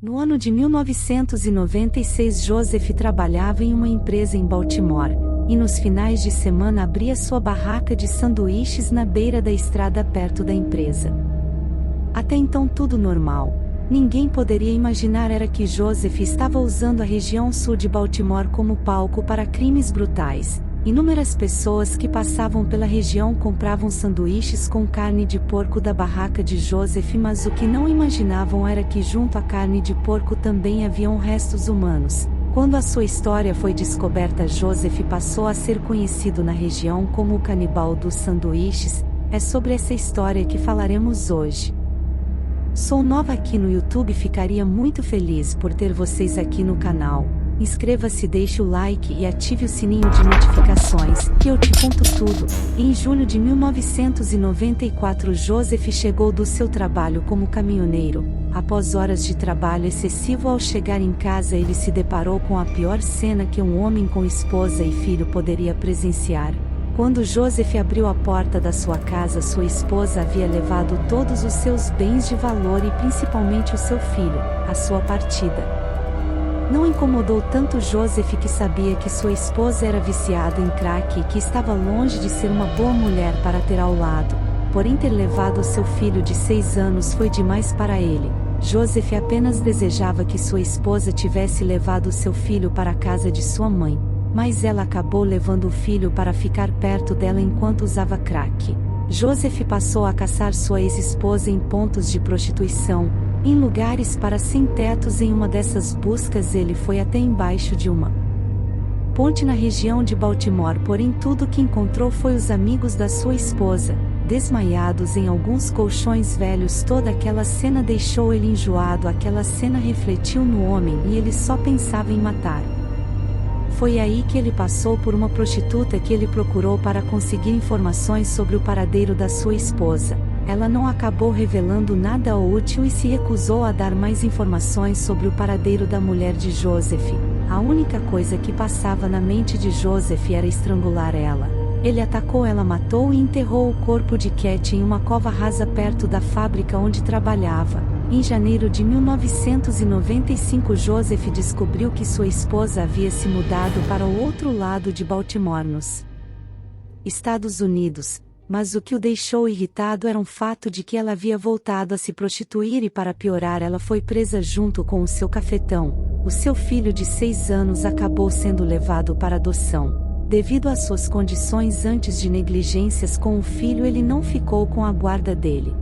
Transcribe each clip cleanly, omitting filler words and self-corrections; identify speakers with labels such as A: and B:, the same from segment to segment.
A: No ano de 1996, Joseph trabalhava em uma empresa em Baltimore, e nos finais de semana abria sua barraca de sanduíches na beira da estrada perto da empresa. Até então tudo normal. Ninguém poderia imaginar era que Joseph estava usando a região sul de Baltimore como palco para crimes brutais. Inúmeras pessoas que passavam pela região compravam sanduíches com carne de porco da barraca de Joseph, mas o que não imaginavam era que junto à carne de porco também haviam restos humanos. Quando a sua história foi descoberta, Joseph passou a ser conhecido na região como o canibal dos sanduíches. É sobre essa história que falaremos hoje. Sou nova aqui no YouTube e ficaria muito feliz por ter vocês aqui no canal. Inscreva-se, deixe o like e ative o sininho de notificações, que eu te conto tudo. Em julho de 1994, Joseph chegou do seu trabalho como caminhoneiro. Após horas de trabalho excessivo, ao chegar em casa ele se deparou com a pior cena que um homem com esposa e filho poderia presenciar. Quando Joseph abriu a porta da sua casa, sua esposa havia levado todos os seus bens de valor e principalmente o seu filho. A sua partida não incomodou tanto Joseph, que sabia que sua esposa era viciada em crack e que estava longe de ser uma boa mulher para ter ao lado. Porém, ter levado seu filho de 6 anos foi demais para ele. Joseph apenas desejava que sua esposa tivesse levado seu filho para a casa de sua mãe, mas ela acabou levando o filho para ficar perto dela enquanto usava crack. Joseph passou a caçar sua ex-esposa em pontos de prostituição, em lugares para sem-tetos. Em uma dessas buscas ele foi até embaixo de uma ponte na região de Baltimore, porém tudo que encontrou foi os amigos da sua esposa, desmaiados em alguns colchões velhos. Toda aquela cena deixou ele enjoado. Aquela cena refletiu no homem e ele só pensava em matar. Foi aí que ele passou por uma prostituta que ele procurou para conseguir informações sobre o paradeiro da sua esposa. Ela não acabou revelando nada útil e se recusou a dar mais informações sobre o paradeiro da mulher de Joseph. A única coisa que passava na mente de Joseph era estrangular ela. Ele atacou ela, matou e enterrou o corpo de Cat em uma cova rasa perto da fábrica onde trabalhava. Em janeiro de 1995, Joseph descobriu que sua esposa havia se mudado para o outro lado de Baltimore, nos Estados Unidos. Mas o que o deixou irritado era o fato de que ela havia voltado a se prostituir e, para piorar, ela foi presa junto com o seu cafetão. O seu filho de 6 anos acabou sendo levado para adoção. Devido às suas condições antes de negligências com o filho, ele não ficou com a guarda dele.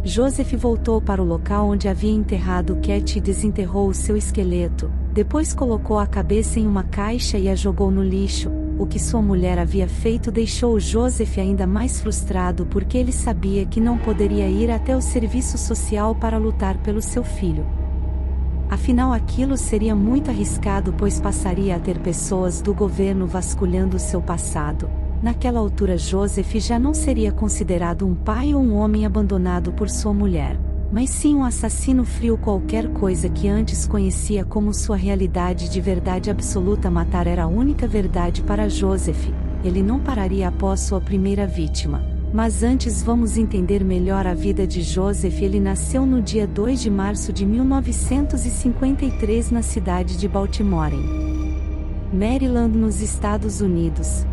A: Joseph voltou para o local onde havia enterrado Cat e desenterrou o seu esqueleto. Depois colocou a cabeça em uma caixa e a jogou no lixo. O que sua mulher havia feito deixou Joseph ainda mais frustrado, porque ele sabia que não poderia ir até o serviço social para lutar pelo seu filho. Afinal, aquilo seria muito arriscado, pois passaria a ter pessoas do governo vasculhando seu passado. Naquela altura, Joseph já não seria considerado um pai ou um homem abandonado por sua mulher, mas sim um assassino frio. Qualquer coisa que antes conhecia como sua realidade de verdade absoluta. Matar era a única verdade para Joseph. Ele não pararia após sua primeira vítima. Mas antes vamos entender melhor a vida de Joseph. Ele nasceu no dia 2 de março de 1953 na cidade de Baltimore, em Maryland, nos Estados Unidos.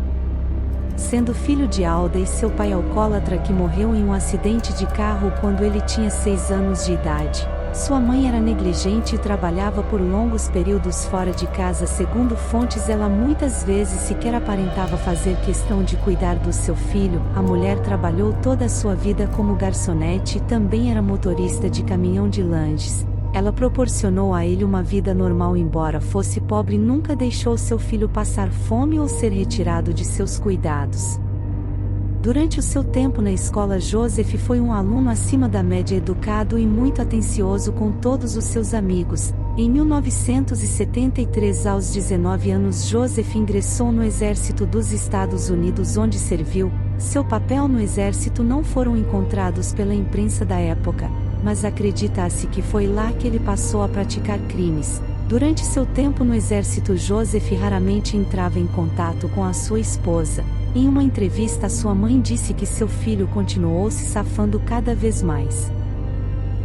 A: Sendo filho de Alda e seu pai alcoólatra que morreu em um acidente de carro quando ele tinha 6 anos de idade. Sua mãe era negligente e trabalhava por longos períodos fora de casa. Segundo fontes, ela muitas vezes sequer aparentava fazer questão de cuidar do seu filho. A mulher trabalhou toda a sua vida como garçonete e também era motorista de caminhão de lanches. Ela proporcionou a ele uma vida normal, embora fosse pobre. Nunca deixou seu filho passar fome ou ser retirado de seus cuidados. Durante o seu tempo na escola, Joseph foi um aluno acima da média, educado e muito atencioso com todos os seus amigos. Em 1973, aos 19 anos, Joseph ingressou no Exército dos Estados Unidos, onde serviu. Seu papel no exército não foram encontrados pela imprensa da época, mas acredita-se que foi lá que ele passou a praticar crimes. Durante seu tempo no exército, Joseph raramente entrava em contato com a sua esposa. Em uma entrevista, sua mãe disse que seu filho continuou se safando cada vez mais.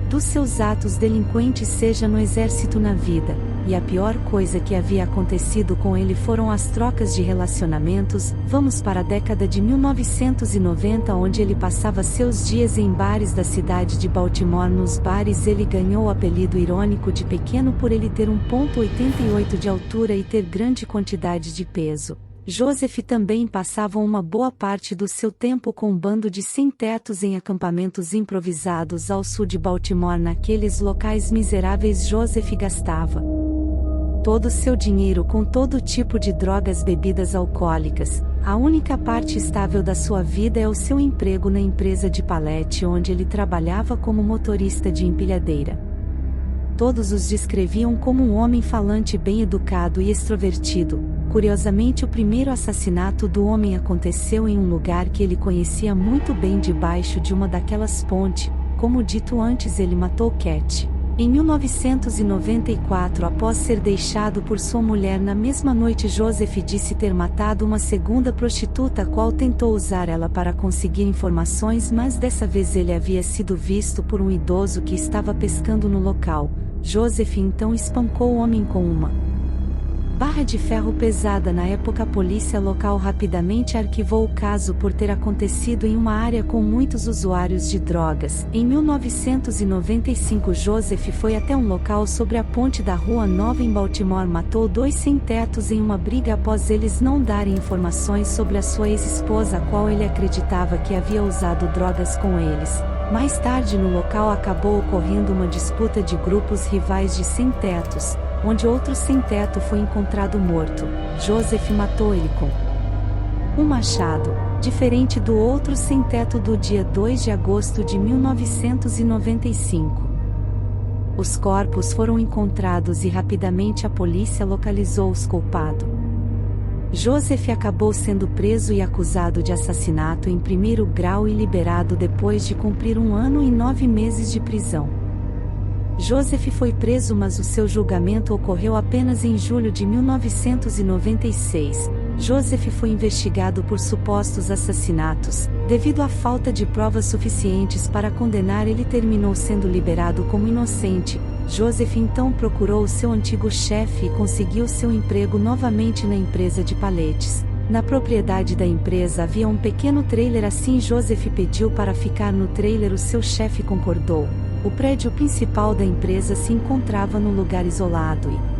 A: dos seus atos delinquentes, seja no exército, na vida, e a pior coisa que havia acontecido com ele foram as trocas de relacionamentos. Vamos para a década de 1990, onde ele passava seus dias em bares da cidade de Baltimore. Nos bares ele ganhou o apelido irônico de pequeno por ele ter 1,88 de altura e ter grande quantidade de peso. Joseph também passava uma boa parte do seu tempo com um bando de sem-tetos em acampamentos improvisados ao sul de Baltimore. Naqueles locais miseráveis, Joseph gastava todo o seu dinheiro com todo tipo de drogas, bebidas alcoólicas. A única parte estável da sua vida é o seu emprego na empresa de palete, onde ele trabalhava como motorista de empilhadeira. Todos os descreviam como um homem falante, bem educado e extrovertido. Curiosamente, o primeiro assassinato do homem aconteceu em um lugar que ele conhecia muito bem, debaixo de uma daquelas pontes. Como dito antes, ele matou Cat em 1994 após ser deixado por sua mulher. Na mesma noite, Joseph disse ter matado uma segunda prostituta, a qual tentou usar ela para conseguir informações, mas dessa vez ele havia sido visto por um idoso que estava pescando no local. Joseph então espancou o homem com uma barra de ferro pesada. Na época, a polícia local rapidamente arquivou o caso por ter acontecido em uma área com muitos usuários de drogas. Em 1995, Joseph foi até um local sobre a ponte da Rua Nova em Baltimore, matou 2 sem-tetos em uma briga após eles não darem informações sobre a sua ex-esposa, a qual ele acreditava que havia usado drogas com eles. Mais tarde, no local acabou ocorrendo uma disputa de grupos rivais de sem-tetos, onde outro sem-teto foi encontrado morto. Joseph matou ele com um machado, diferente do outro sem-teto do dia 2 de agosto de 1995. Os corpos foram encontrados e rapidamente a polícia localizou os culpados. Joseph acabou sendo preso e acusado de assassinato em primeiro grau e liberado depois de cumprir 1 ano e 9 meses de prisão. Joseph foi preso, mas o seu julgamento ocorreu apenas em julho de 1996. Joseph foi investigado por supostos assassinatos. Devido à falta de provas suficientes para condenar, ele terminou sendo liberado como inocente. Joseph então procurou o seu antigo chefe e conseguiu seu emprego novamente na empresa de paletes. Na propriedade da empresa havia um pequeno trailer, assim Joseph pediu para ficar no trailer. O seu chefe concordou. O prédio principal da empresa se encontrava num lugar isolado e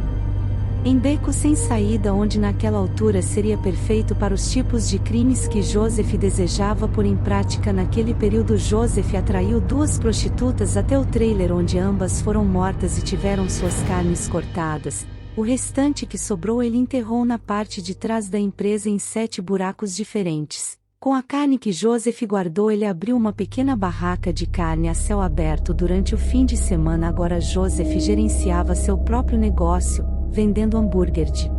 A: em beco sem saída, onde naquela altura seria perfeito para os tipos de crimes que Joseph desejava pôr em prática. Naquele período, Joseph atraiu 2 prostitutas até o trailer, onde ambas foram mortas e tiveram suas carnes cortadas. O restante que sobrou ele enterrou na parte de trás da empresa em 7 buracos diferentes. Com a carne que Joseph guardou, ele abriu uma pequena barraca de carne a céu aberto durante o fim de semana. Agora Joseph gerenciava seu próprio negócio, vendendo hambúrguer de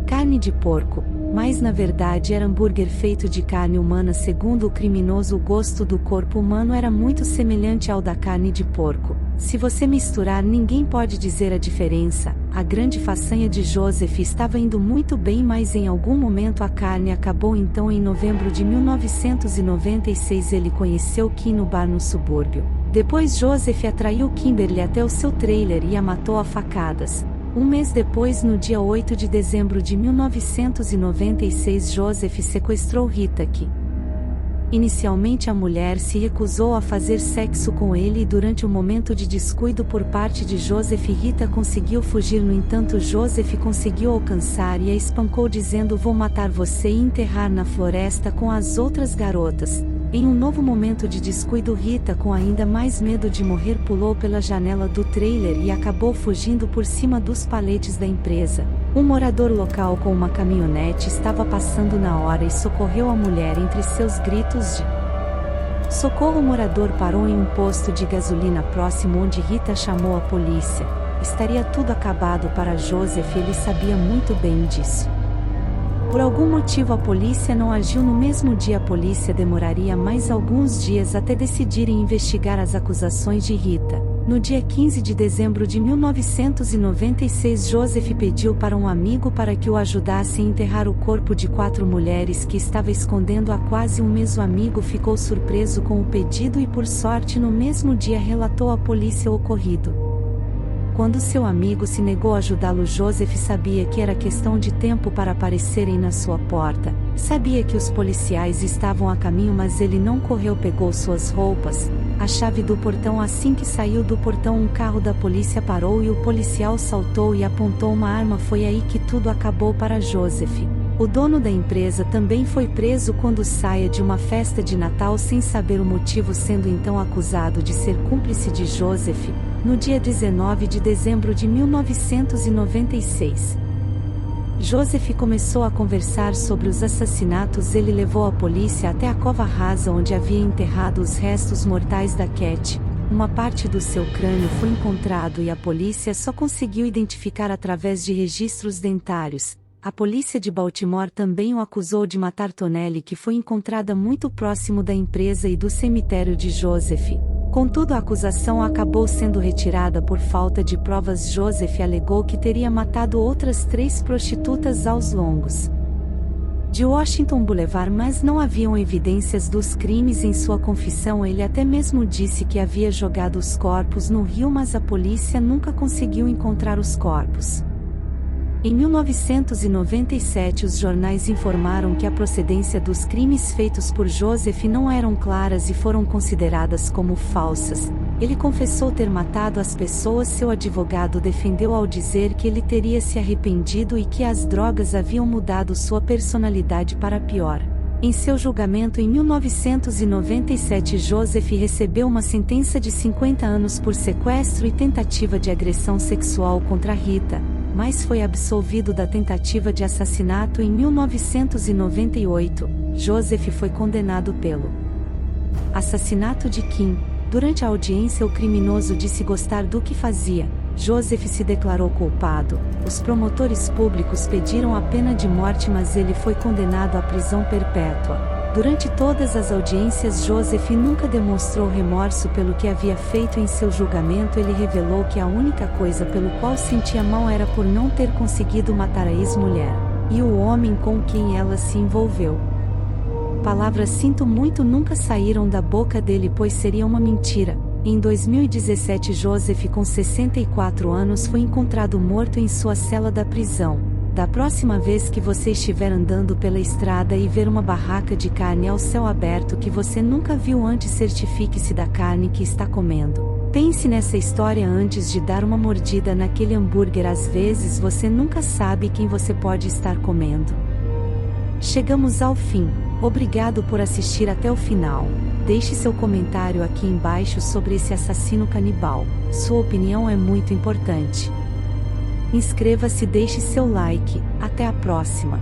A: carne de porco, mas na verdade era hambúrguer feito de carne humana. Segundo o criminoso, o gosto do corpo humano era muito semelhante ao da carne de porco. Se você misturar, ninguém pode dizer a diferença. A grande façanha de Joseph estava indo muito bem, mas em algum momento a carne acabou. Então, em novembro de 1996, ele conheceu Kim no bar no subúrbio. Depois, Joseph atraiu Kimberly até o seu trailer e a matou a facadas. Um mês depois, no dia 8 de dezembro de 1996, Joseph sequestrou Rita, que inicialmente a mulher se recusou a fazer sexo com ele, e durante um momento de descuido por parte de Joseph, Rita conseguiu fugir. No entanto, Joseph conseguiu alcançar e a espancou, dizendo: "Vou matar você", e enterrar na floresta com as outras garotas. Em um novo momento de descuido, Rita, com ainda mais medo de morrer, pulou pela janela do trailer e acabou fugindo por cima dos paletes da empresa. Um morador local com uma caminhonete estava passando na hora e socorreu a mulher. Entre seus gritos de socorro, o morador parou em um posto de gasolina próximo, onde Rita chamou a polícia. Estaria tudo acabado para Joseph, ele sabia muito bem disso. Por algum motivo a polícia não agiu no mesmo dia. A polícia demoraria mais alguns dias até decidirem investigar as acusações de Rita. No dia 15 de dezembro de 1996, Joseph pediu para um amigo para que o ajudasse a enterrar o corpo de 4 mulheres que estava escondendo há quase um mês. O amigo ficou surpreso com o pedido e, por sorte, no mesmo dia relatou à polícia o ocorrido. Quando seu amigo se negou a ajudá-lo, Joseph sabia que era questão de tempo para aparecerem na sua porta. Sabia que os policiais estavam a caminho, mas ele não correu. Pegou suas roupas, a chave do portão. Assim que saiu do portão, um carro da polícia parou e o policial saltou e apontou uma arma. Foi aí que tudo acabou para Joseph. O dono da empresa também foi preso quando saía de uma festa de Natal sem saber o motivo, sendo então acusado de ser cúmplice de Joseph. No dia 19 de dezembro de 1996, Joseph começou a conversar sobre os assassinatos. Ele levou a polícia até a cova rasa onde havia enterrado os restos mortais da Cat. Uma parte do seu crânio foi encontrado e a polícia só conseguiu identificar através de registros dentários. A polícia de Baltimore também o acusou de matar Tonelli, que foi encontrada muito próximo da empresa e do cemitério de Joseph. Contudo, a acusação acabou sendo retirada por falta de provas. Joseph alegou que teria matado outras 3 prostitutas aos longos de Washington Boulevard, mas não haviam evidências dos crimes. Em sua confissão, ele até mesmo disse que havia jogado os corpos no rio, mas a polícia nunca conseguiu encontrar os corpos. Em 1997, os jornais informaram que a procedência dos crimes feitos por Joseph não eram claras e foram consideradas como falsas. Ele confessou ter matado as pessoas. Seu advogado defendeu ao dizer que ele teria se arrependido e que as drogas haviam mudado sua personalidade para pior. Em seu julgamento em 1997, Joseph recebeu uma sentença de 50 anos por sequestro e tentativa de agressão sexual contra Rita, mas foi absolvido da tentativa de assassinato. Em 1998, Joseph foi condenado pelo assassinato de Kim. Durante a audiência, o criminoso disse gostar do que fazia. Joseph se declarou culpado. Os promotores públicos pediram a pena de morte, mas ele foi condenado à prisão perpétua. Durante todas as audiências, Joseph nunca demonstrou remorso pelo que havia feito. Em seu julgamento, ele revelou que a única coisa pelo qual sentia mal era por não ter conseguido matar a ex-mulher e o homem com quem ela se envolveu. Palavras "sinto muito" nunca saíram da boca dele, pois seria uma mentira. Em 2017, Joseph, com 64 anos, foi encontrado morto em sua cela da prisão. Da próxima vez que você estiver andando pela estrada e ver uma barraca de carne ao céu aberto que você nunca viu antes, certifique-se da carne que está comendo. Pense nessa história antes de dar uma mordida naquele hambúrguer. Às vezes você nunca sabe quem você pode estar comendo. Chegamos ao fim. Obrigado por assistir até o final. Deixe seu comentário aqui embaixo sobre esse assassino canibal. Sua opinião é muito importante. Inscreva-se e deixe seu like. Até a próxima.